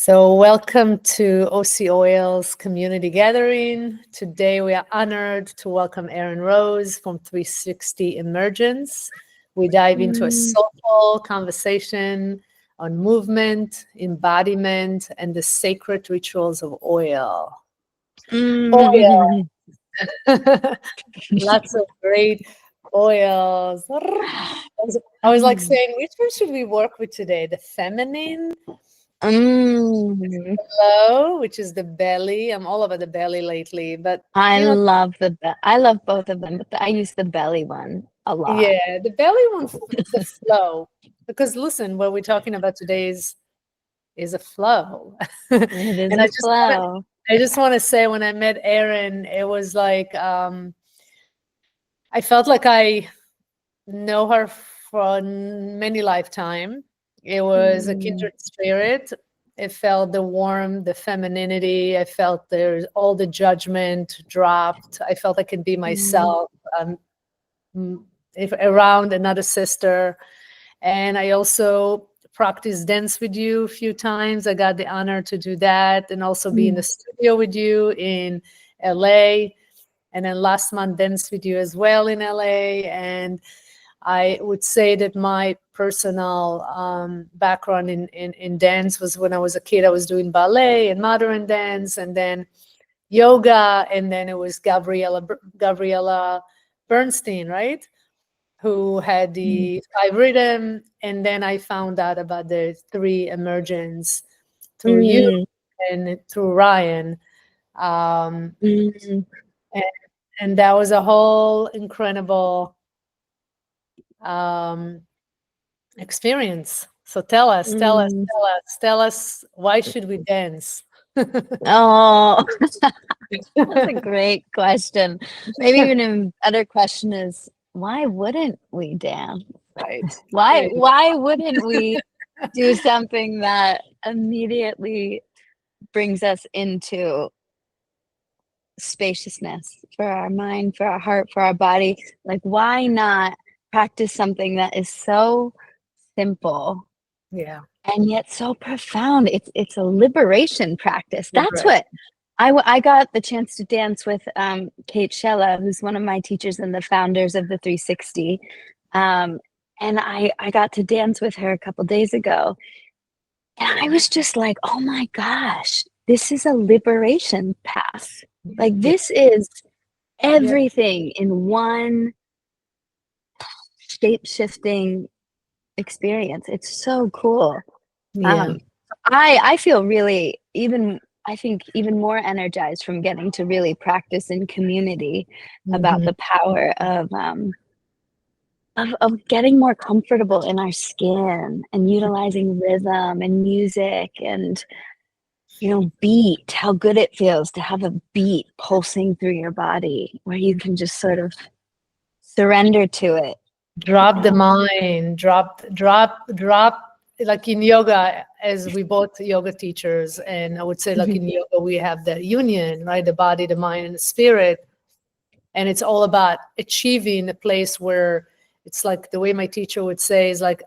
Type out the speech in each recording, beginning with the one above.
So welcome to OC Oil's community gathering. Today we are honored to welcome Erin Rose from 360 Emergence. We dive into a soulful conversation on movement, embodiment, and the sacred rituals of oil. Oil. Lots of great oils. I was like saying, which one should we work with today? The feminine? Hello, which is the belly. I'm all over the belly lately, but I love both of them, but I use the belly one a lot. Yeah, the belly one, the flow. Because listen, what we're talking about today is a flow. It is And a flow. I just want to say, when I met Erin, it was like I felt like I know her for many lifetime. It was a kindred spirit. It felt the warmth, the femininity. I felt there's all the judgment dropped. I felt I could be myself if around another sister. And I also practiced dance with you a few times. I got the honor to do that and also be in the studio with you in LA. And then last month, dance with you as well in LA. And I would say that my personal background in dance was when I was a kid. I was doing ballet and modern dance, and then yoga, and then it was Gabriella Bernstein, right? Who had the 5 rhythm, and then I found out about the 3 emergence through you and through Ryan. And that was a whole incredible experience. So tell us, why should we dance? Oh, that's a great question. Maybe even a better question is, why wouldn't we dance? Right. Why wouldn't we do something that immediately brings us into spaciousness for our mind, for our heart, for our body? Like, why not practice something that is so simple, and yet so profound? It's a liberation practice. That's what I got the chance to dance with Kate Shella, who's one of my teachers and the founders of the 360. And I got to dance with her a couple days ago. And I was just like, oh my gosh, this is a liberation path. Like, this is everything in one shape-shifting experience. It's so cool. I feel really I think even more energized from getting to really practice in community about the power of getting more comfortable in our skin and utilizing rhythm and music and beat, how good it feels to have a beat pulsing through your body where you can just sort of surrender to it. Drop the mind, drop, like in yoga, as we both yoga teachers, and I would say like in yoga, we have the union, right? The body, the mind, and the spirit. And it's all about achieving a place where it's like the way my teacher would say is like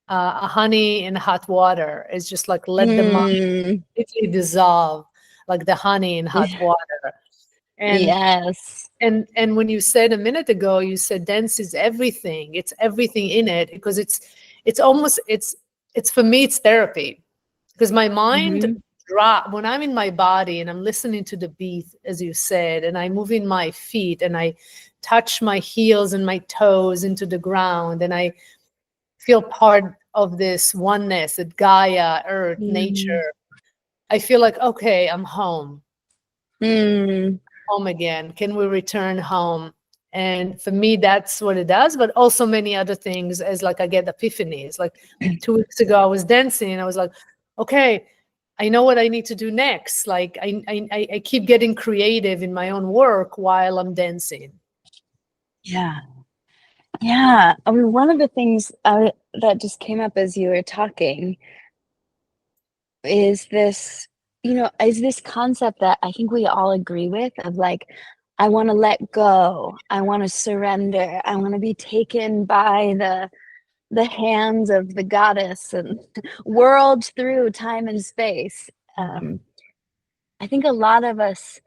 a honey in hot water. It's just like let the mind completely dissolve, like the honey in hot water. And and when you said a minute ago, you said dance is everything. It's everything in it, because it's almost it's for me, it's therapy, because my mind drop when I'm in my body and I'm listening to the beat, as you said, and I move in my feet and I touch my heels and my toes into the ground, and I feel part of this oneness, that Gaia, Earth, nature. I feel like, okay, I'm home. Home again. Can we return home? And for me, that's what it does, but also many other things, as like I get epiphanies. Like 2 weeks ago, I was dancing and I was like, okay, I know what I need to do next. Like I keep getting creative in my own work while I'm dancing. Yeah. I mean, one of the things that just came up as you were talking is this concept that I think we all agree with, of like, I want to let go, I want to surrender, I want to be taken by the hands of the goddess and whirled through time and space. I think a lot of us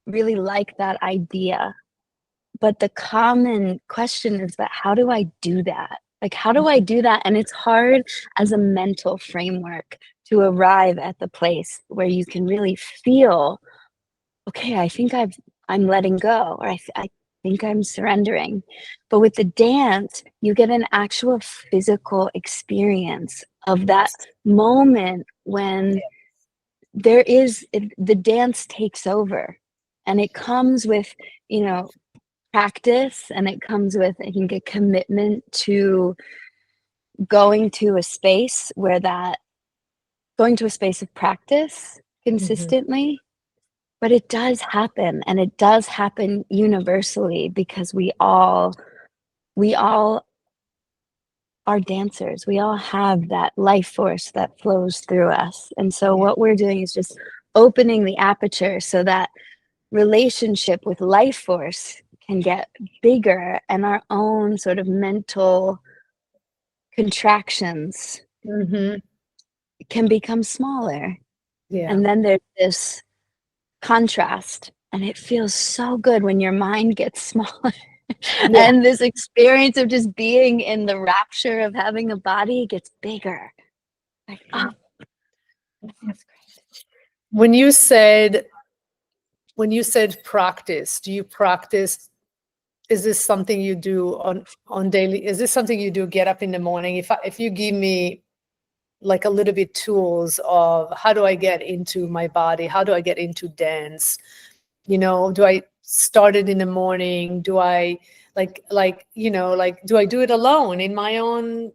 really like that idea, but the common question is that how do I do that? Like, how do I do that? And it's hard as a mental framework to arrive at the place where you can really feel, okay, I think I'm letting go, or I think I'm surrendering. But with the dance, you get an actual physical experience of that moment when the dance takes over, and it comes with, practice, and it comes with, I think, a commitment to going to a space of practice consistently. But it does happen, and it does happen universally, because we all are dancers. We all have that life force that flows through us. And so what we're doing is just opening the aperture so that relationship with life force can get bigger, and our own sort of mental contractions can become smaller. And then there's this contrast, and it feels so good when your mind gets smaller. And this experience of just being in the rapture of having a body gets bigger. Like, oh, that's great. When you said practice, do you practice? Is this something you do on daily? Is this something you do get up in the morning? If you give me like a little bit tools of how do I get into my body? How do I get into dance? Do I start it in the morning? Do I do I do it alone in my own,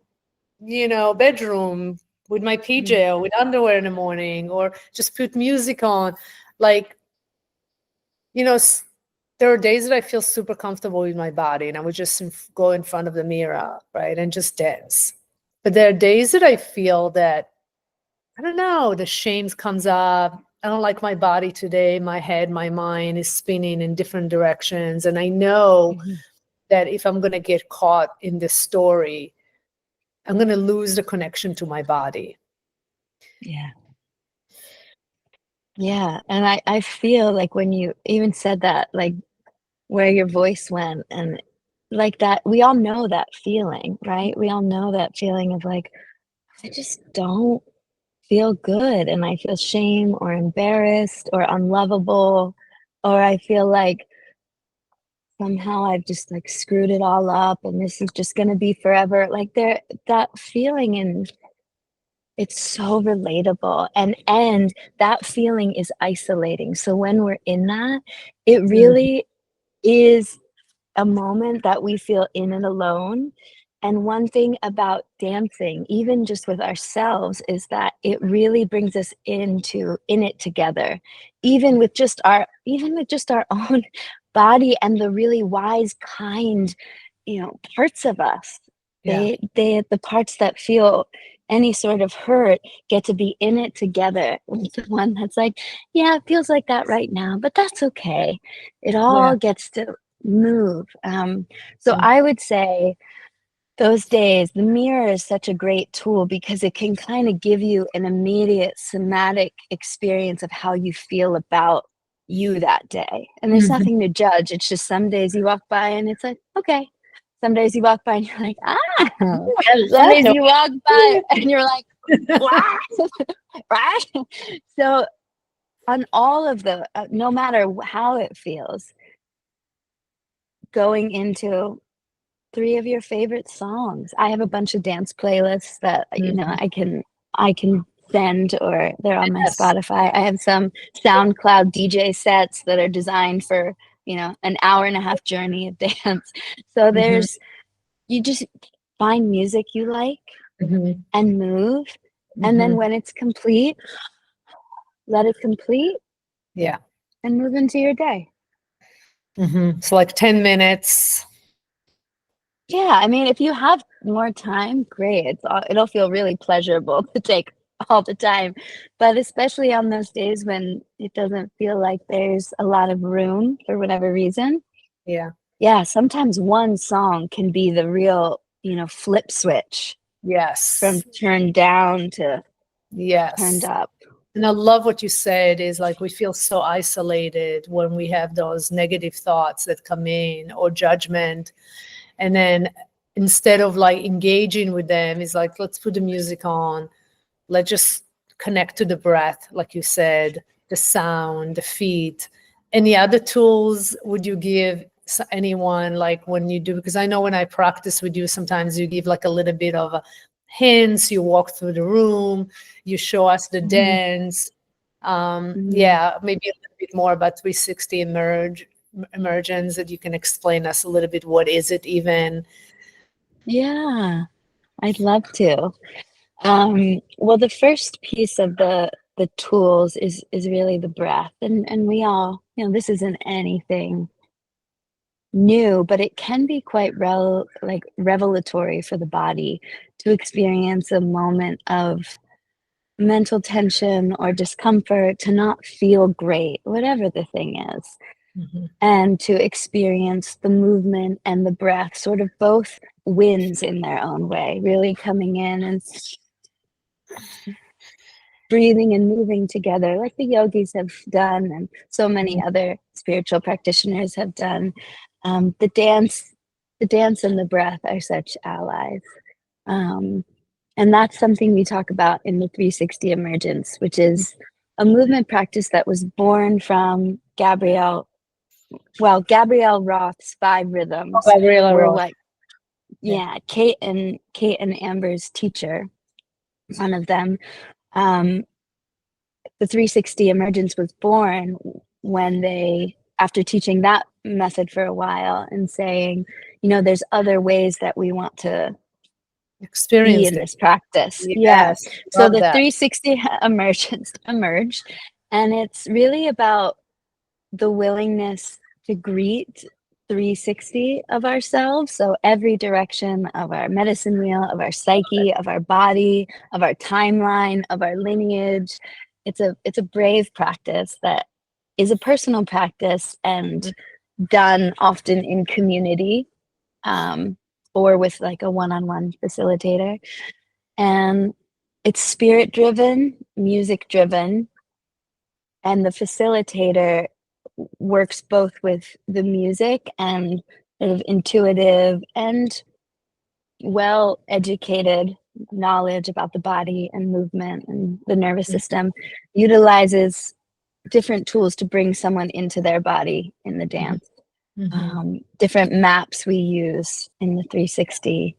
bedroom with my PJ or with underwear in the morning, or just put music on? There are days that I feel super comfortable with my body, and I would just go in front of the mirror, right, and just dance. But there are days that I feel that, I don't know, the shame comes up. I don't like my body today. My head, my mind is spinning in different directions. And I know that if I'm going to get caught in this story, I'm going to lose the connection to my body. Yeah. Yeah. And I feel like when you even said that, like where your voice went, and like that, we all know that feeling, right? We all know that feeling of like, I just don't feel good, and I feel shame or embarrassed or unlovable, or I feel like somehow I've just like screwed it all up and this is just going to be forever. Like that feeling, and it's so relatable, and that feeling is isolating. So when we're in that, it really is a moment that we feel in and alone. And one thing about dancing, even just with ourselves, is that it really brings us in it together, even with just our own body and the really wise, kind, parts of us. They the parts that feel any sort of hurt get to be in it together with the one that's like, yeah, it feels like that right now, but that's okay. It all gets to move. So I would say those days, the mirror is such a great tool, because it can kind of give you an immediate somatic experience of how you feel about you that day. And there's nothing to judge. It's just some days you walk by and it's like, okay. Some days you walk by and you're like, ah. Some days you walk by and you're like, what? Right? So on all of the, no matter how it feels, going into 3 of your favorite songs. I have a bunch of dance playlists that I can send, or they're on my Spotify. I have some SoundCloud DJ sets that are designed for, an hour and a half journey of dance. So you just find music you like and move. And then when it's complete, let it complete. Yeah. And move into your day. So like 10 minutes. Yeah, I mean, if you have more time, great. It'll feel really pleasurable to take all the time. But especially on those days when it doesn't feel like there's a lot of room for whatever reason. Yeah, sometimes one song can be the real, flip switch. Yes. From turned down to turned up. And I love what you said is like, we feel so isolated when we have those negative thoughts that come in, or judgment. And then instead of like engaging with them, is like, let's put the music on. Let's just connect to the breath, like you said, the sound, the feet. Any other tools would you give anyone, like when you do? Because I know when I practice with you, sometimes you give like a little bit of hints, you walk through the room, you show us the dance. Yeah, maybe a little bit more about 360 emergence, that you can explain us a little bit. What is it even? Yeah, I'd love to. Well, the first piece of the tools is really the breath, and we all, this isn't anything new, but it can be quite revelatory for the body to experience a moment of mental tension or discomfort, to not feel great, whatever the thing is. And to experience the movement and the breath, sort of both wins in their own way, really coming in and breathing and moving together, like the yogis have done, and so many other spiritual practitioners have done. The dance and the breath are such allies. And that's something we talk about in the 360 emergence, which is a movement practice that was born from Gabrielle Roth's 5 rhythms. Gabrielle Roth. Like, Kate and Amber's teacher, one of them. The 360 emergence was born when they, after teaching that method for a while and saying, there's other ways that we want to experience this practice. Yes, So the 360 emergence emerged, and it's really about the willingness to greet 360 of ourselves. So every direction of our medicine wheel, of our psyche, of our body, of our timeline, of our lineage. It's a brave practice that is a personal practice and done often in community, or with like a one-on-one facilitator. And it's spirit driven, music driven, and the facilitator works both with the music and sort of intuitive and well-educated knowledge about the body and movement and the nervous system, utilizes different tools to bring someone into their body in the dance. Different maps we use in the 360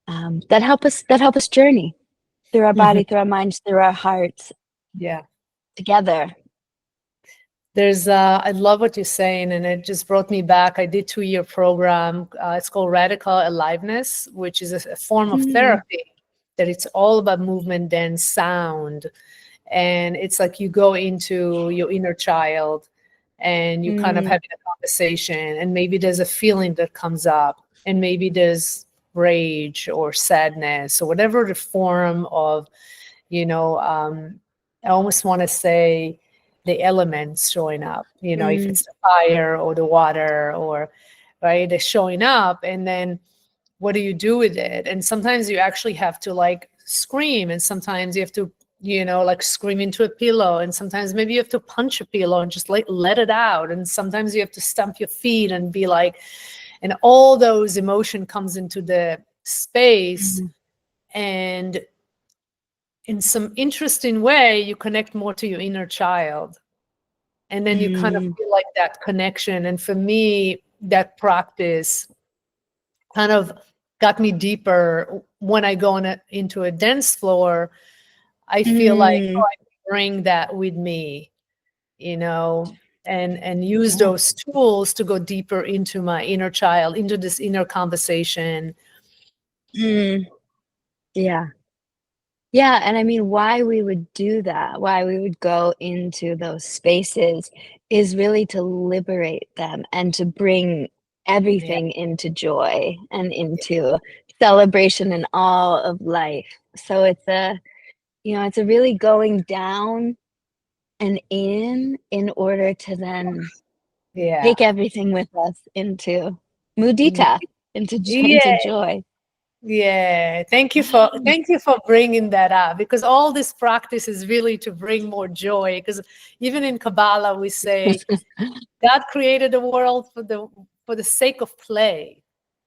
that help us journey through our body, through our minds, through our hearts. Together. There's I love what you're saying, and it just brought me back. I did 2-year program. It's called Radical Aliveness, which is a form of therapy that it's all about movement, dance, sound. And it's like you go into your inner child and you kind of having a conversation, and maybe there's a feeling that comes up, and maybe there's rage or sadness or whatever the form of, I almost want to say the elements showing up, if it's the fire or the water, or right, they're showing up. And then what do you do with it? And sometimes you actually have to like scream, and sometimes you have to, like scream into a pillow, and sometimes maybe you have to punch a pillow and just like let it out. And sometimes you have to stamp your feet and be like, and all those emotion comes into the space. And in some interesting way, you connect more to your inner child. And then you kind of feel like that connection. And for me, that practice kind of got me deeper. When I go into a dance floor, I feel like, I can bring that with me, and use those tools to go deeper into my inner child, into this inner conversation. Yeah, and I mean, why we would do that, why we would go into those spaces, is really to liberate them and to bring everything into joy and into celebration and all of life. So it's a really going down and in order to then take everything with us into mudita, into joy. Yeah, thank you for bringing that up, because all this practice is really to bring more joy. Because even in Kabbalah we say God created the world for the sake of play.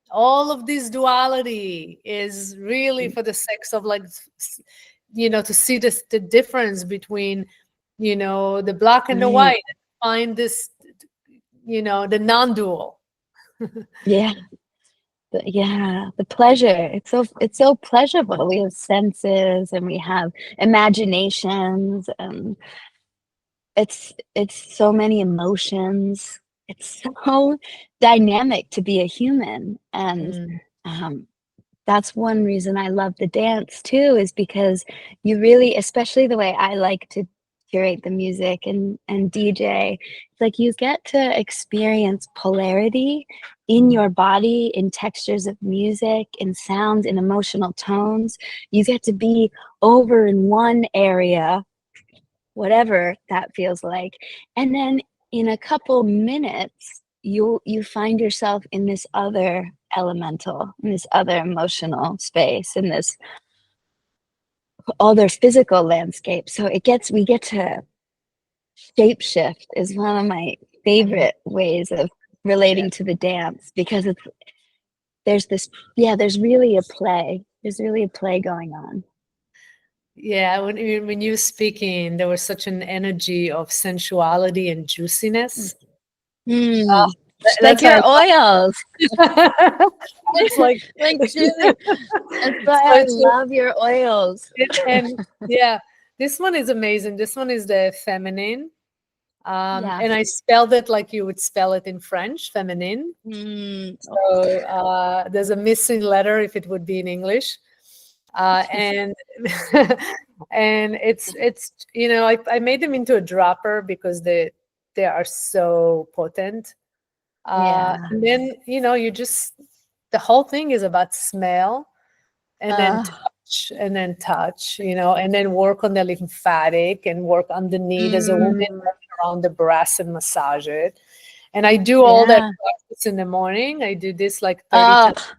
All of this duality is really for the sake of, like, to see the difference between, the black and the Right. white, and find this, the non-dual. Yeah. The pleasure. It's so pleasurable. We have senses and we have imaginations, and it's so many emotions. It's so dynamic to be a human. And that's one reason I love the dance too, is because you really, especially the way I like to curate the music and DJ, it's like you get to experience polarity in your body, in textures of music, in sounds, in emotional tones. You get to be over in one area, whatever that feels like, and then in a couple minutes you find yourself in this other elemental, in this other emotional space, in this other physical landscape. So we get to shape shift is one of my favorite ways of relating to the dance, because there's really a play going on. Yeah, when you were speaking, there was such an energy of sensuality and juiciness. Like your oils. It's like truly. That's why I love your oils. And yeah, this one is amazing. This one is the feminine. And I spelled it like you would spell it in French, feminine. So there's a missing letter if it would be in English. And and it's I made them into a dropper because they are so potent. And then you just, the whole thing is about smell, and then touch, and then work on the lymphatic, and work underneath as a woman, work around the breast and massage it. And I do all that practice in the morning. I do this like 30 times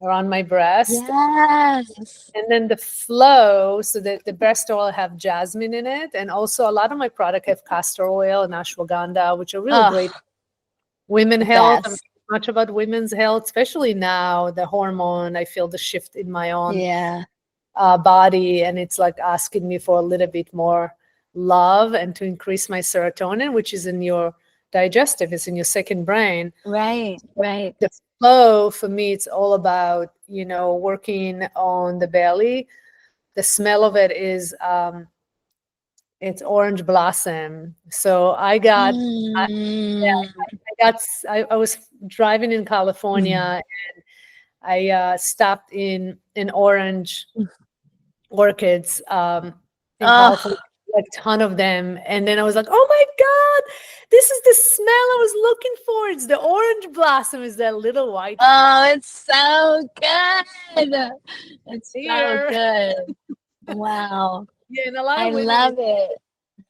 around my breast. Yes. And then the flow, so that the breast oil have jasmine in it. And also a lot of my product have castor oil and ashwagandha, which are really great women health. I'm much about women's health, especially now, the hormone. I feel the shift in my own body, and it's like asking me for a little bit more love and to increase my serotonin, which is in your digestive, it's in your second brain. Right. The flow for me, it's all about working on the belly. The smell of it is it's orange blossom. So I was driving in California, and I stopped in orange orchids in California, like a ton of them. And then I was like, oh my God, this is the smell I was looking for. It's the orange blossom, is that little white flower. It's so good. It's so good. Wow. Yeah, and a lot of women, love it.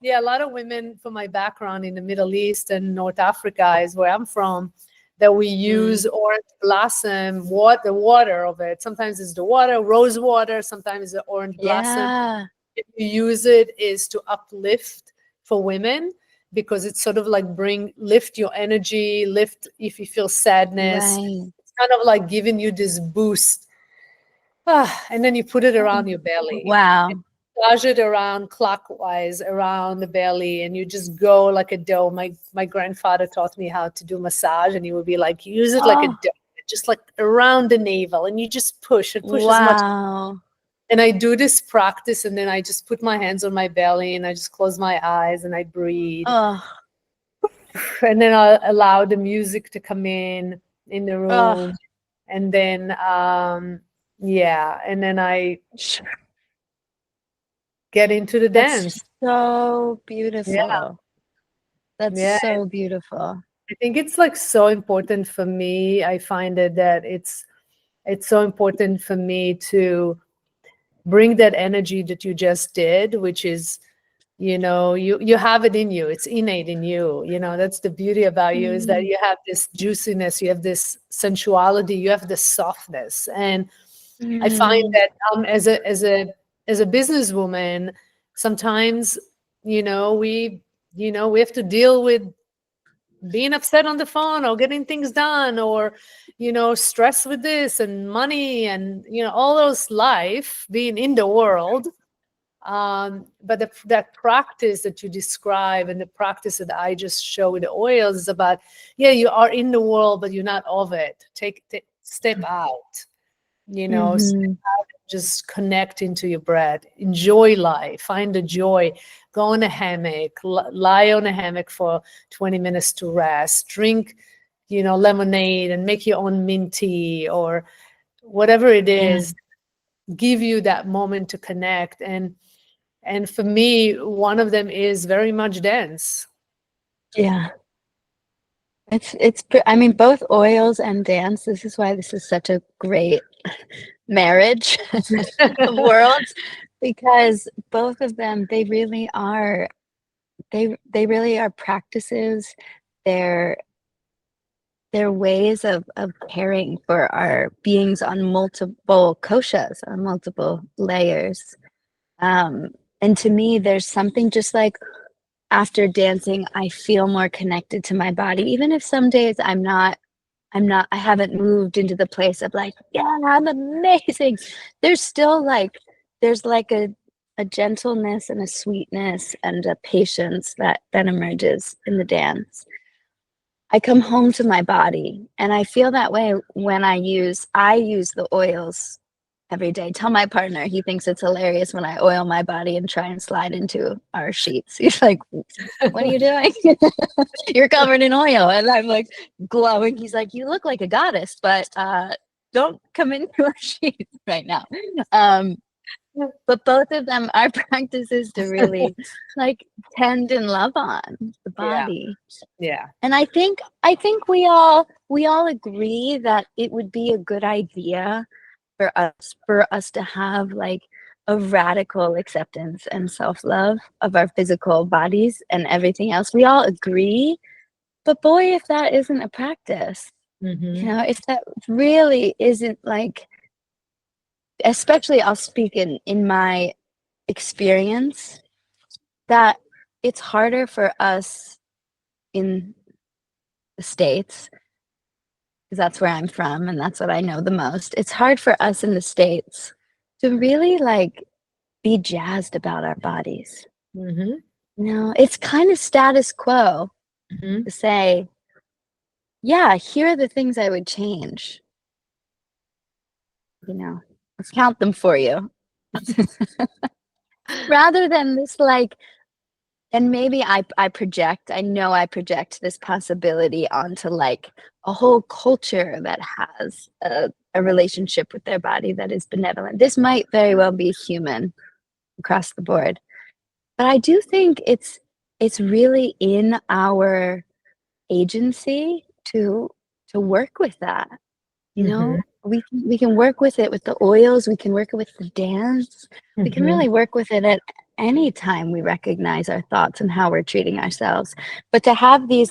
Yeah, a lot of women from my background in the Middle East and North Africa is where I'm from, that we use orange blossom, the water of it. Sometimes it's the water, rose water, sometimes it's the orange blossom. If you use it is to uplift for women, because it's sort of like lift your energy, lift if you feel sadness. It's kind of like giving you this boost. And then you put it around your belly. Wow. Massage it around clockwise around the belly, and you just go like a dough. My grandfather taught me how to do massage, and he would be like, use it like a dough, just like around the navel, and you just push as much. And I do this practice, and then I just put my hands on my belly, and I just close my eyes, and I breathe. And then I'll allow the music to come in the room. And then and then I get into the dance. So beautiful. That's so beautiful. I think it's like so important for me. I find that it's so important for me to bring that energy that you just did, which is, you have it in you. It's innate in you. That's the beauty about you, is that you have this juiciness, you have this sensuality, you have this softness. And I find that as a businesswoman, sometimes, we have to deal with being upset on the phone or getting things done, or stress with this and money and all those life being in the world. But that practice that you describe and the practice that I just show with the oils is about, you are in the world, but you're not of it. Step out, step out, just connect into your breath, enjoy life, find the joy, go on a hammock, lie on a hammock for 20 minutes to rest, drink, lemonade and make your own mint tea or whatever it is, give you that moment to connect. And for me, one of them is very much dance. Yeah. I mean, both oils and dance. This is why this is such a great marriage of worlds, because both of them, they really are practices. They're ways of caring for our beings on multiple koshas, on multiple layers. And to me, there's something just like after dancing, I feel more connected to my body. Even if some days I haven't moved into the place of like, yeah, I'm amazing. There's still there's a gentleness and a sweetness and a patience that emerges in the dance. I come home to my body, and I feel that way when I use the oils every day. Tell my partner, he thinks it's hilarious when I oil my body and try and slide into our sheets. He's like, what are you doing? You're covered in oil. And I'm like glowing. He's like, you look like a goddess, but don't come into our sheets right now. But both of them are practices to really tend and love on the body. Yeah. And I think we all agree that it would be a good idea for us to have a radical acceptance and self-love of our physical bodies and everything else. We all agree, but boy, if that isn't a practice, if that really isn't especially I'll speak in my experience, that it's harder for us in the States, because that's where I'm from and that's what I know the most. It's hard for us in the States to really be jazzed about our bodies. It's kind of status quo to say, yeah, here are the things I would change. Let's count them for you. Rather than this and maybe I project this possibility onto a whole culture that has a relationship with their body that is benevolent. This might very well be human across the board, but I do think it's really in our agency to work with that. We can work with it with the oils, we can work with the dance, we can really work with it at any time we recognize our thoughts and how we're treating ourselves. But to have these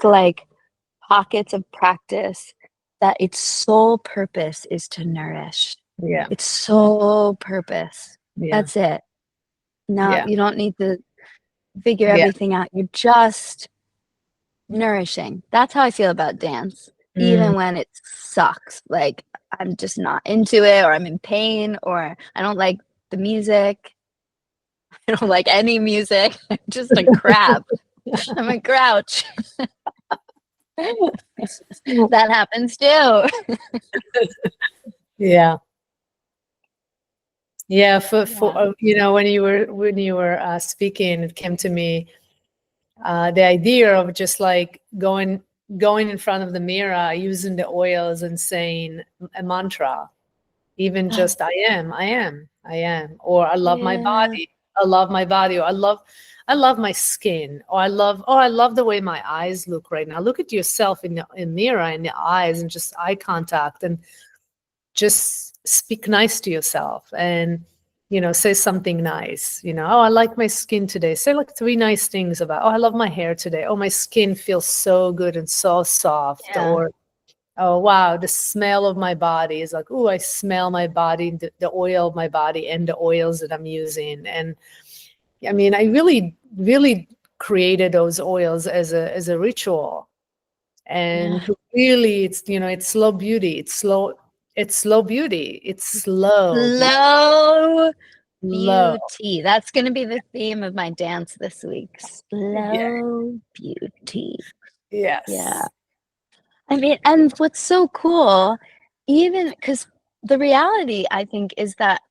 pockets of practice that its sole purpose is to nourish. Yeah. Its sole purpose. Yeah. That's it. No, you don't need to figure everything out. You're just nourishing. That's how I feel about dance. Even when it sucks. I'm just not into it, or I'm in pain, or I don't like the music. I don't like any music. I'm just a crab. I'm a grouch. That happens too. Yeah. For when you were speaking, it came to me the idea of just going in front of the mirror, using the oils and saying a mantra, even just I am, or I love my body, I love my body, or I love my skin, or I love the way my eyes look right now. Look at yourself in the mirror, in the eyes, and just eye contact, and just speak nice to yourself, and say something nice. Oh, I like my skin today. Say 3 nice things about, oh, I love my hair today. Oh, my skin feels so good and so soft. Or oh wow, the smell of my body is like, oh, I smell my body, the oil of my body and the oils that I'm using. And I mean, I really, really created those oils as a ritual. And really, it's, you know, it's slow beauty. It's slow beauty. It's slow Beauty. That's going to be the theme of my dance this week. Yeah. Slow beauty. Yes. Yeah. I mean, and what's so cool, even because the reality, I think, is that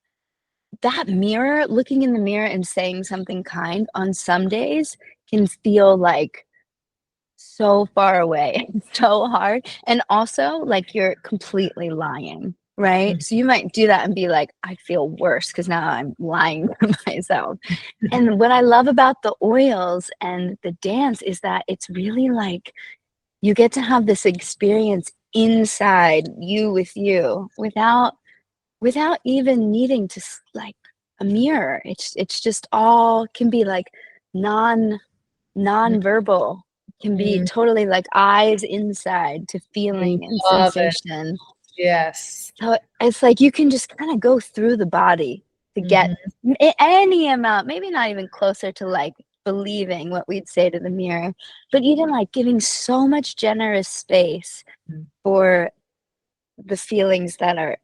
mirror, looking in the mirror and saying something kind on some days can feel like so far away and so hard. And also, like, you're completely lying, right? So you might do that and be like, I feel worse because now I'm lying to myself. And what I love about the oils and the dance is that it's really like you get to have this experience inside you with you without even needing to like a mirror. It's just all can be like non-verbal, can be totally like eyes inside to feeling and Love it. sensation. Yes. So it's like you can just kind of go through the body to get any amount, maybe not even closer to like believing what we'd say to the mirror, but even like giving so much generous space for the feelings that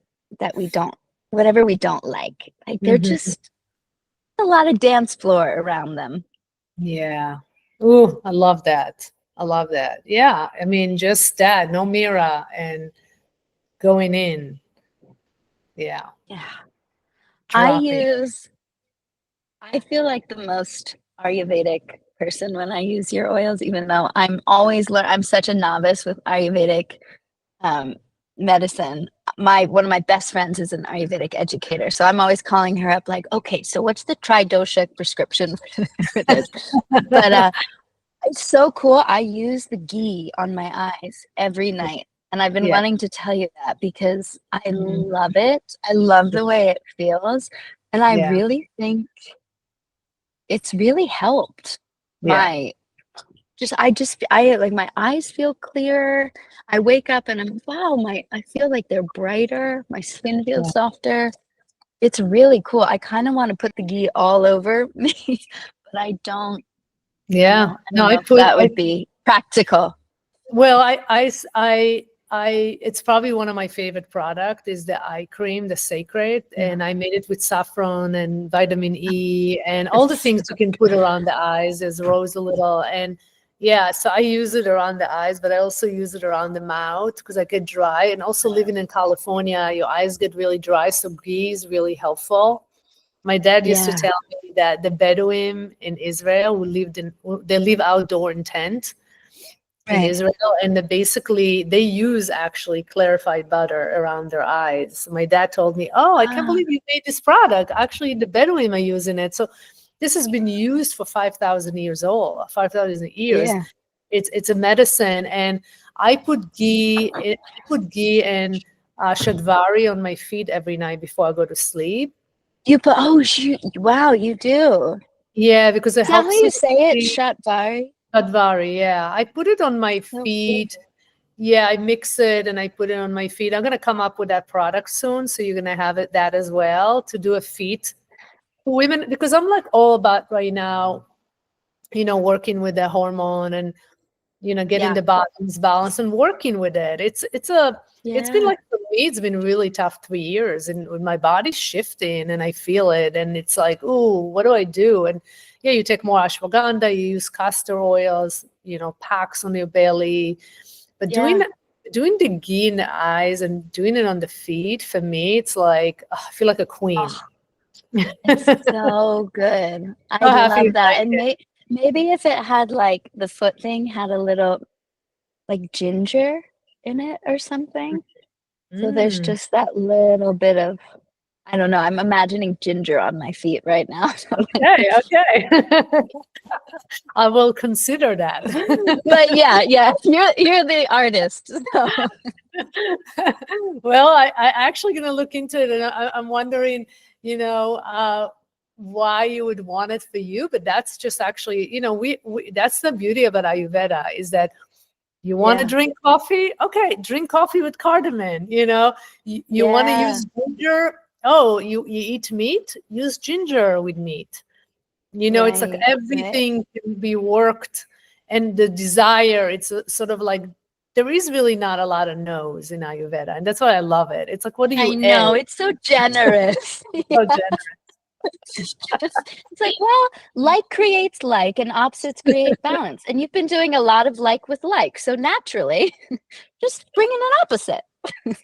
we don't, whatever we don't like they're just a lot of dance floor around them. Yeah. Ooh, I love that. I love that. Yeah. I mean, just that, no mirror and going in. Yeah. Yeah. Dropping. I feel like the most Ayurvedic person when I use your oils, even though I'm always I'm such a novice with Ayurvedic medicine. One of my best friends is an Ayurvedic educator, so I'm always calling her up like, okay, so what's the tridosha prescription for this? But it's so cool. I use the ghee on my eyes every night. And I've been wanting to tell you that because I love it. I love the way it feels. And I really think it's really helped I like my eyes feel clearer. I wake up and I'm wow, I feel like they're brighter. My skin feels softer. It's really cool. I kind of want to put the ghee all over me, but I don't. Yeah. I don't know if that would be practical. Well, it's probably one of my favorite product is the eye cream, the Sacred, and I made it with saffron and vitamin E and all the things you can put around the eyes. There's rose a little, and yeah, so I use it around the eyes, but I also use it around the mouth because I get dry. And also living in California, your eyes get really dry, so ghee is really helpful. My dad used to tell me that the Bedouin in Israel they live outdoor in tent in Israel, and they use actually clarified butter around their eyes. My dad told me, "Oh, I can't believe you made this product. Actually, the Bedouin are using it." So this has been used for 5,000 years old. 5,000 years. Yeah. It's a medicine, and I put ghee and shadvari on my feet every night before I go to sleep. You put wow, you do. Yeah, because it Is that helps how you me say it? sleep. Shadvari? Shadvari, yeah. I put it on my feet. Yeah, I mix it and I put it on my feet. I'm gonna come up with that product soon, so you're gonna have that as well to do a feet for women, because I'm like all about right now, working with the hormone and getting the balance and working with it. It's been like for me, it's been really tough 3 years, and with my body's shifting and I feel it, and it's like, ooh, what do I do? And yeah, you take more ashwagandha, you use castor oils, packs on your belly. But doing the ghee in the eyes and doing it on the feet, for me, it's like I feel like a queen. It's so good. I love that. And maybe if it had like the foot thing had a little like ginger in it or something. So there's just that little bit of, I don't know, I'm imagining ginger on my feet right now. Okay. I will consider that. But yeah, you're the artist. So. Well, I actually going to look into it, and I'm wondering, why you would want it for you. But that's just actually, we that's the beauty about Ayurveda, is that You want to drink coffee? Okay, drink coffee with cardamom. You know, you want to use ginger? Oh, you eat meat? Use ginger with meat. You know, it's like everything can be worked, and the desire, it's sort of like, there is really not a lot of no's in Ayurveda, and that's why I love it. It's like, what do you I know, it's so generous. So generous. It's like, well, like creates like, and opposites create balance. And you've been doing a lot of like with like, so naturally, just bring in an opposite.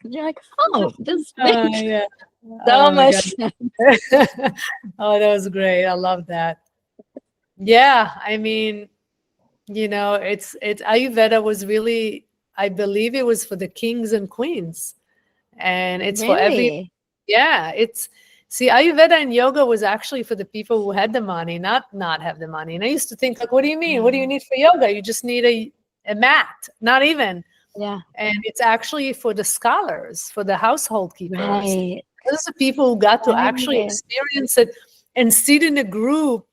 You're like, oh, this makes so much sense. Oh, that was great. I love that. Yeah, I mean, you know, it's Ayurveda was really, I believe it was for the kings and queens, and it's for every. Yeah, it's, see, Ayurveda and yoga was actually for the people who had the money, not have the money. And I used to think, like, what do you mean? What do you need for yoga? You just need a mat, not even. Yeah. And it's actually for the scholars, for the household keepers. Right. Those are people who got to actually experience it and sit in a group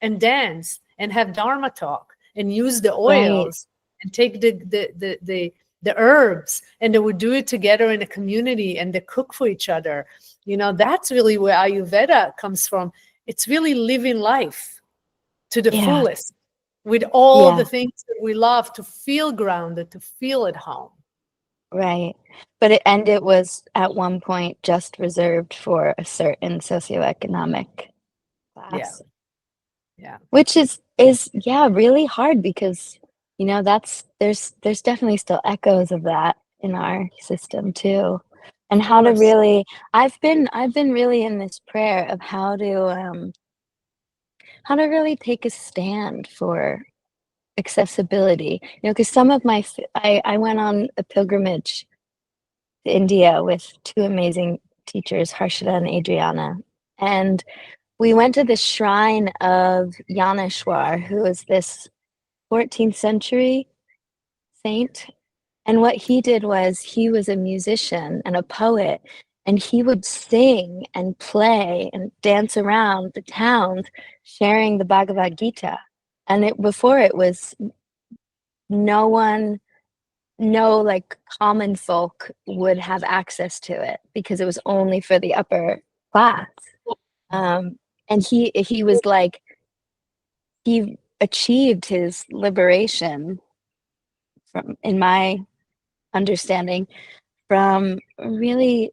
and dance and have Dharma talk and use the oils and take the herbs, and they would do it together in a community, and they cook for each other. You know, that's really where Ayurveda comes from. It's really living life to the fullest with all the things that we love, to feel grounded, to feel at home. Right. But it was at one point just reserved for a certain socioeconomic class. Yeah. Which is really hard, because, you know, there's definitely still echoes of that in our system too. And how to really, I've been really in this prayer of how to really take a stand for accessibility. You know, because some of I went on a pilgrimage to India with two amazing teachers, Harshita and Adriana, and we went to the shrine of Yaneshwar, who was this 14th century saint. And what he did was, he was a musician and a poet, and he would sing and play and dance around the towns sharing the Bhagavad Gita. And before it was, no like common folk would have access to it, because it was only for the upper class. And he was like, he achieved his liberation, from, in my understanding, from really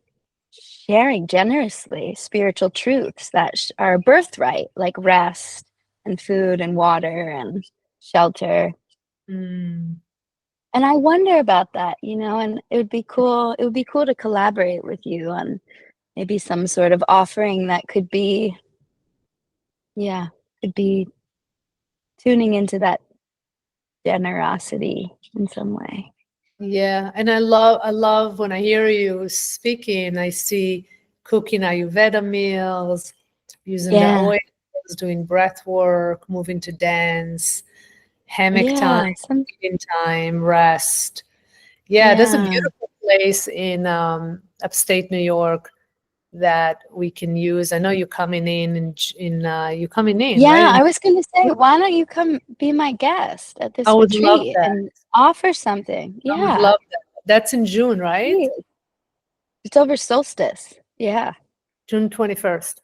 sharing generously spiritual truths that are birthright, like rest and food and water and shelter. And I wonder about that, you know, and it would be cool to collaborate with you on maybe some sort of offering that could be tuning into that generosity in some way. Yeah, and I love when I hear you speaking, I see cooking Ayurveda meals, using the oils, doing breath work, moving to dance, hammock time, eating time, rest. Yeah, there's a beautiful place in upstate New York that we can use. I know you're coming in you're coming in, right? I was going to say, why don't you come be my guest at this retreat and offer something? I would love that. That's in June, right? It's over solstice. Yeah. June 21st.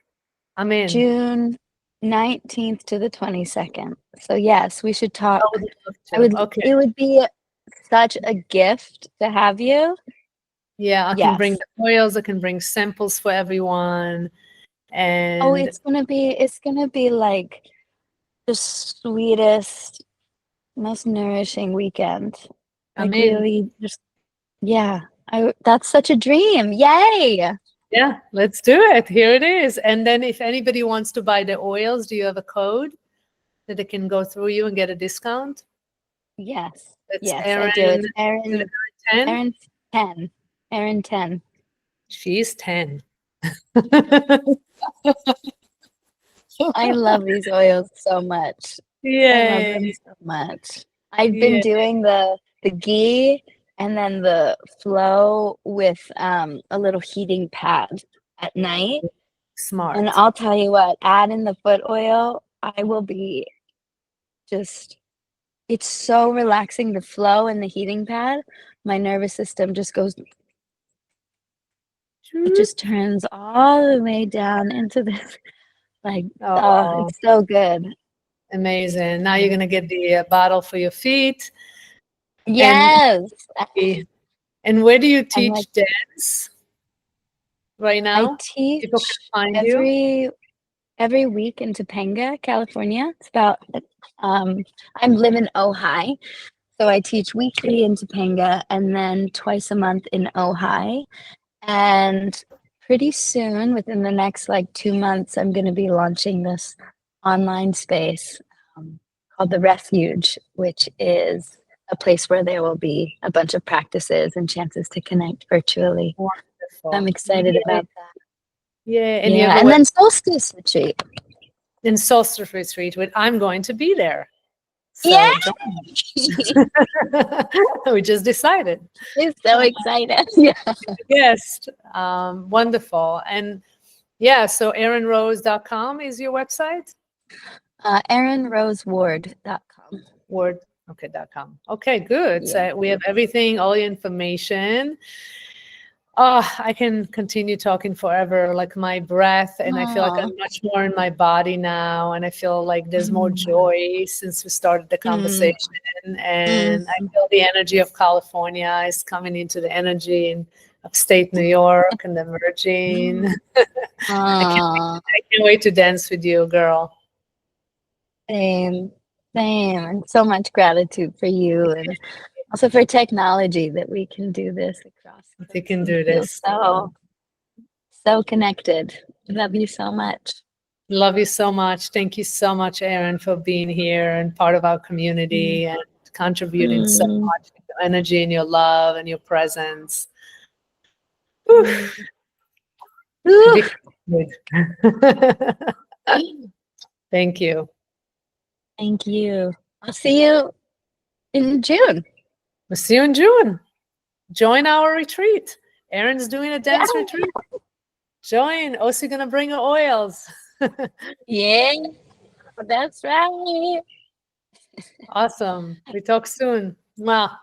I'm in. June 19th to the 22nd. So yes, we should talk. It would be such a gift to have you. Yeah, I can bring the oils, I can bring samples for everyone. And it's gonna be like the sweetest, most nourishing weekend. Like, really just, that's such a dream. Yay! Yeah, let's do it. Here it is. And then if anybody wants to buy the oils, do you have a code that they can go through you and get a discount? Yes. It's Erin, I do. It's Erin 10. Erin 10. Erin 10. She's 10. I love these oils so much. I love them so much. I've been doing the ghee and then the flow with a little heating pad at night. Smart. And I'll tell you what, add in the foot oil, I will be just it's so relaxing, the flow and the heating pad. My nervous system just goes, it just turns all the way down into this, like, oh, it's so good. Amazing. Now you're going to get the bottle for your feet. Yes. And where do you teach like, dance right now? I teach People can find you every week in Topanga, California. It's about, I live in Ojai, so I teach weekly in Topanga and then twice a month in Ojai. And pretty soon, within the next like 2 months, I'm going to be launching this online space called the Refuge, which is a place where there will be a bunch of practices and chances to connect virtually. Wonderful. I'm excited about that. Yeah, and then Solstice Retreat. In Solstice Retreat, I'm going to be there. So yeah! We just decided. I'm so excited. Yeah. Yes. Wonderful. And yeah, so erinrose.com is your website? ErinRoseWard.com. Word. Okay, .com. Okay, good. Yeah. So we have everything, all the information. Oh, I can continue talking forever, like my breath, and I feel like I'm much more in my body now, and I feel like there's more joy since we started the conversation, and I feel the energy of California is coming into the energy in upstate New York and the merging. I can't wait to dance with you, girl. Same, and so much gratitude for you, and also for technology that we can do this across. We can do this. So connected. Love you so much. Love you so much. Thank you so much, Erin, for being here and part of our community and contributing so much to your energy and your love and your presence. Thank you. Thank you. I'll see you in June. We'll see you in June. Join our retreat. Erin's doing a dance retreat. Join. Also gonna bring her oils. Yeah, that's right. Awesome. We talk soon. Mwah.